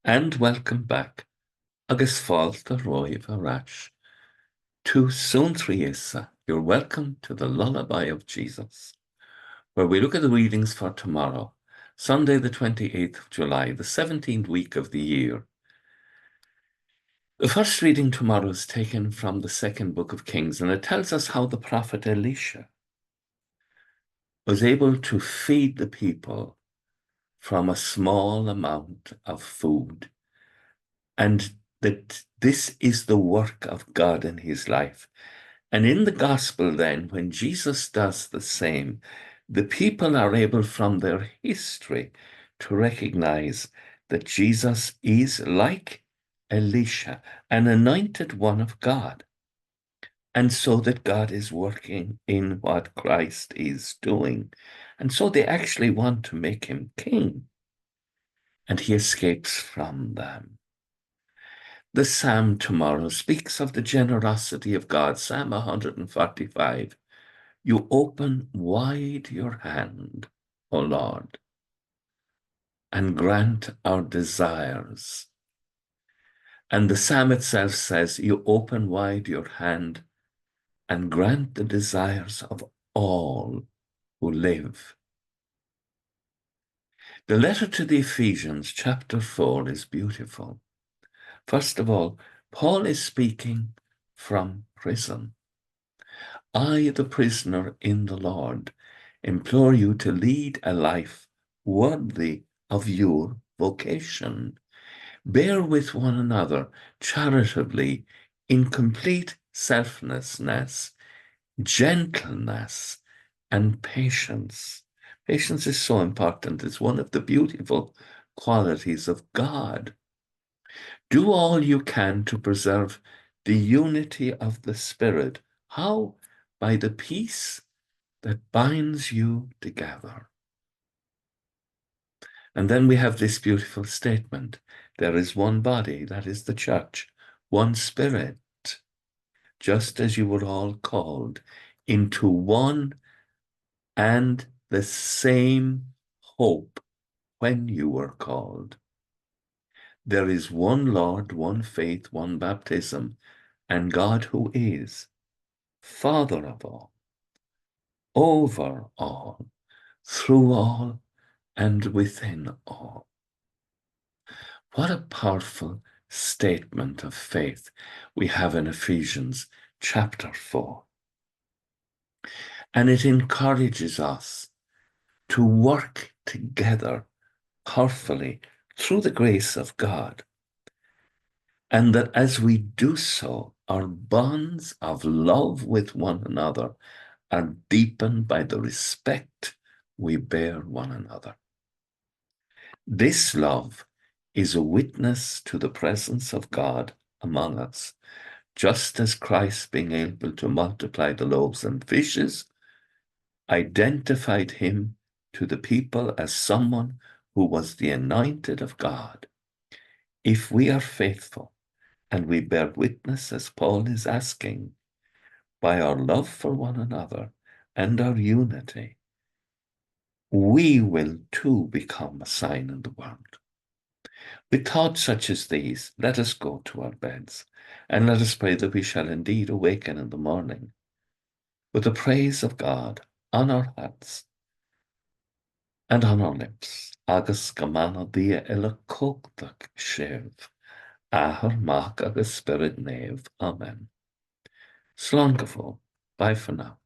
and welcome back, agus fáilte roimh arás, to Suantraí Íosa. You're welcome to the Lullaby of Jesus, where we look at the readings for tomorrow, Sunday the 28th of July, the 17th week of the year. The first reading tomorrow is taken from the second book of Kings, and it tells us how the prophet Elisha was able to feed the people from a small amount of food, and that this is the work of God in his life. And in the gospel then, when Jesus does the same, the people are able from their history to recognize that Jesus is like Elisha, an anointed one of God. And so that God is working in what Christ is doing. And so they actually want to make him king. And he escapes from them. The psalm tomorrow speaks of the generosity of God. Psalm 145. You open wide your hand, O Lord, and grant our desires. And the psalm itself says, you open wide your hand and grant the desires of all who live. The letter to the Ephesians, chapter 4, is beautiful. First of all, Paul is speaking from prison. I, the prisoner in the Lord, implore you to lead a life worthy of your vocation. Bear with one another charitably in complete selflessness, gentleness, and patience. Patience is so important. It's one of the beautiful qualities of God. Do all you can to preserve the unity of the Spirit. How? By the peace that binds you together. And then we have this beautiful statement. There is one body, that is the church, one Spirit, just as you were all called into one and the same hope when you were called. There is one Lord, one faith, one baptism, and God who is Father of all, over all, through all, and within all. What a powerful statement of faith we have in Ephesians chapter 4. And it encourages us to work together powerfully through the grace of God. And that as we do so, our bonds of love with one another are deepened by the respect we bear one another. This love is a witness to the presence of God among us, just as Christ, being able to multiply the loaves and fishes, identified him to the people as someone who was the anointed of God. If we are faithful and we bear witness, as Paul is asking, by our love for one another and our unity, we will too become a sign in the world. With thoughts such as these, let us go to our beds, and let us pray that we shall indeed awaken in the morning with the praise of God on our hearts and on our lips. Agus gamana dia ila cóchtach sév, ahar mach agus spirit nave. Amen. Slán go fóill. Bye for now.